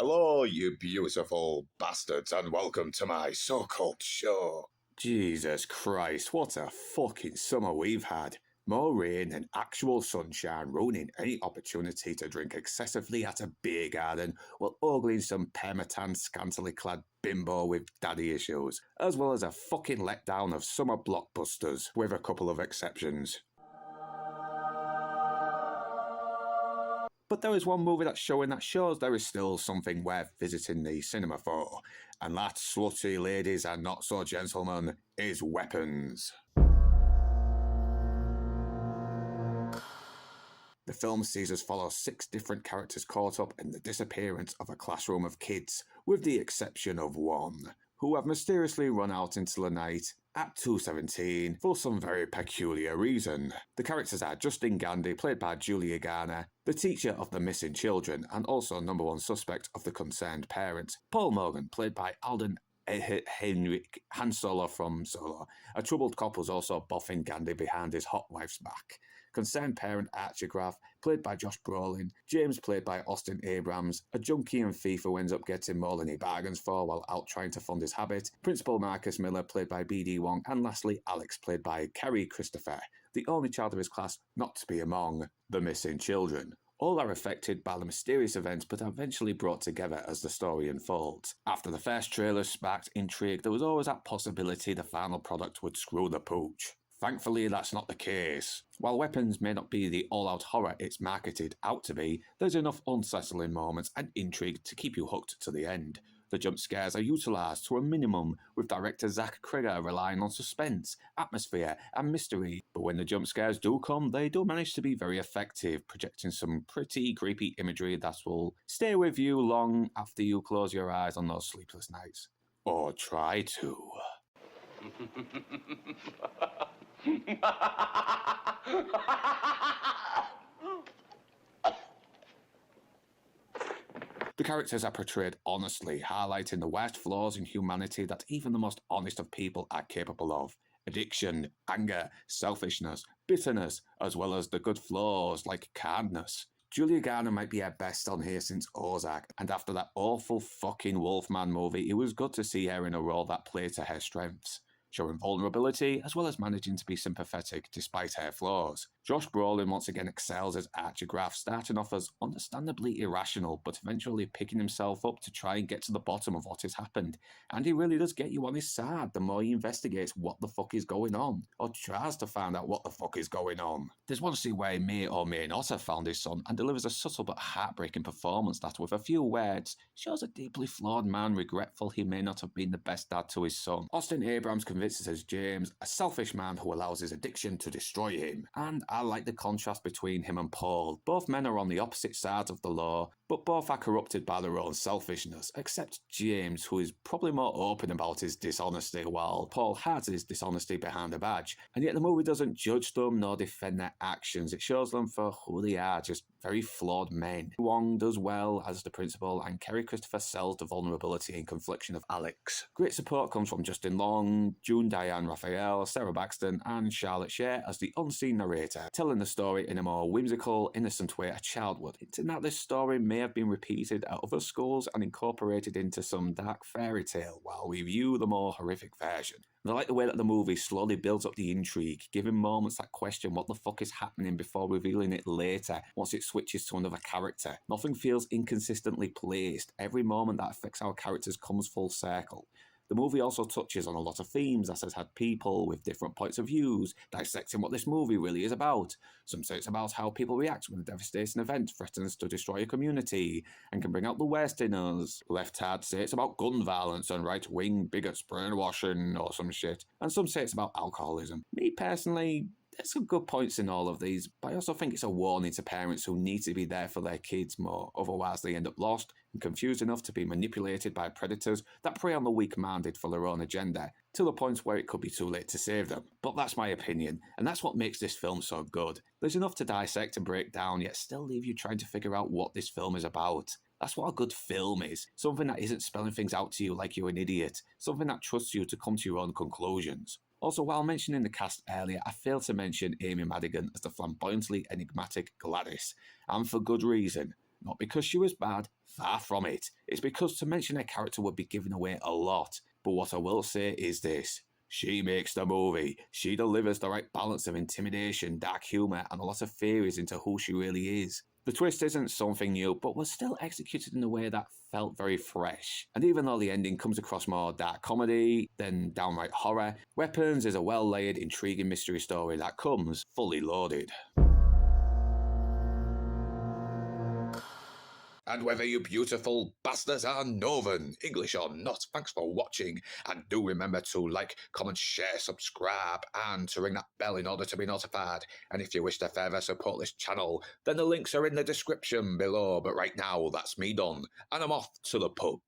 Hello, you beautiful bastards, and welcome to my so-called show. Jesus Christ, what a fucking summer we've had. More rain and actual sunshine ruining any opportunity to drink excessively at a beer garden while ogling some permatan scantily clad bimbo with daddy issues, as well as a fucking letdown of summer blockbusters, with a couple of exceptions. But there is one movie that's showing that shows there is still something worth visiting the cinema for, and that, slutty ladies and not so gentlemen, is Weapons. The film sees us follow 6 different characters caught up in the disappearance of a classroom of kids, with the exception of one, who have mysteriously run out into the night at 2:17 for some very peculiar reason. The characters are Justin Gandy, played by Julia Garner, the teacher of the missing children and also number one suspect of the concerned parent, Paul Morgan, played by Alden Henrik, Han Solo from Solo. A troubled cop who's also boffing Gandy behind his hot wife's back. Concerned parent Archie Graff, played by Josh Brolin. James, played by Austin Abrams, a junkie and thief who ends up getting more than he bargains for while out trying to fund his habit. Principal Marcus Miller, played by B.D. Wong. And lastly, Alex, played by Carrie Christopher, the only child of his class not to be among the missing children. All are affected by the mysterious events but are eventually brought together as the story unfolds. After the first trailer sparked intrigue, there was always that possibility the final product would screw the pooch. Thankfully, that's not the case. While Weapons may not be the all-out horror it's marketed out to be, there's enough unsettling moments and intrigue to keep you hooked to the end. The jump scares are utilised to a minimum, with director Zach Krieger relying on suspense, atmosphere and mystery, but when the jump scares do come, they do manage to be very effective, projecting some pretty creepy imagery that will stay with you long after you close your eyes on those sleepless nights. Or try to. The characters are portrayed honestly, highlighting the worst flaws in humanity that even the most honest of people are capable of. Addiction, anger, selfishness, bitterness, as well as the good flaws like kindness. Julia Garner might be her best on here since Ozark, and after that awful fucking Wolfman movie, it was good to see her in a role that played to her strengths, showing vulnerability as well as managing to be sympathetic despite her flaws. Josh Brolin once again excels as Archie Graff, starting off as understandably irrational, but eventually picking himself up to try and get to the bottom of what has happened. And he really does get you on his side the more he investigates what the fuck is going on, or tries to find out what the fuck is going on. There's one scene where he may or may not have found his son and delivers a subtle but heartbreaking performance that, with a few words, shows a deeply flawed man regretful he may not have been the best dad to his son. Austin Abrams convinces us James, a selfish man who allows his addiction to destroy him, and I like the contrast between him and Paul. Both men are on the opposite sides of the law, but both are corrupted by their own selfishness, except James, who is probably more open about his dishonesty, while Paul has his dishonesty behind a badge. And yet the movie doesn't judge them nor defend their actions. It shows them for who they are, just very flawed men. Wong does well as the principal, and Carrie Christopher sells the vulnerability and confliction of Alex. Great support comes from Justin Long, June Diane Raphael, Sarah Baxton, and Charlotte Shea as the unseen narrator, telling the story in a more whimsical, innocent way a child would, hinting that this story may have been repeated at other schools and incorporated into some dark fairy tale while we view the more horrific version. And I like the way that the movie slowly builds up the intrigue, giving moments that question what the fuck is happening before revealing it later once it switches to another character. Nothing feels inconsistently placed. Every moment that affects our characters comes full circle. The movie also touches on a lot of themes that has had people with different points of views dissecting what this movie really is about. Some say it's about how people react when a devastating event threatens to destroy a community and can bring out the worst in us. Left hard say it's about gun violence and right-wing bigots brainwashing or some shit. And some say it's about alcoholism. Me personally, there's some good points in all of these, but I also think it's a warning to parents who need to be there for their kids more, otherwise they end up lost and confused enough to be manipulated by predators that prey on the weak-minded for their own agenda, to the point where it could be too late to save them. But that's my opinion, and that's what makes this film so good. There's enough to dissect and break down, yet still leave you trying to figure out what this film is about. That's what a good film is. Something that isn't spelling things out to you like you're an idiot. Something that trusts you to come to your own conclusions. Also, while mentioning the cast earlier, I failed to mention Amy Madigan as the flamboyantly enigmatic Gladys. And for good reason. Not because she was bad, far from it. It's because to mention her character would be giving away a lot. But what I will say is this. She makes the movie. She delivers the right balance of intimidation, dark humour, and a lot of theories into who she really is. The twist isn't something new, but was still executed in a way that felt very fresh. And even though the ending comes across more dark comedy than downright horror, Weapons is a well-layered, intriguing mystery story that comes fully loaded. And whether you beautiful bastards are Northern, English or not, thanks for watching. And do remember to like, comment, share, subscribe, and to ring that bell in order to be notified. And if you wish to further support this channel, then the links are in the description below. But right now, that's me done, and I'm off to the pub.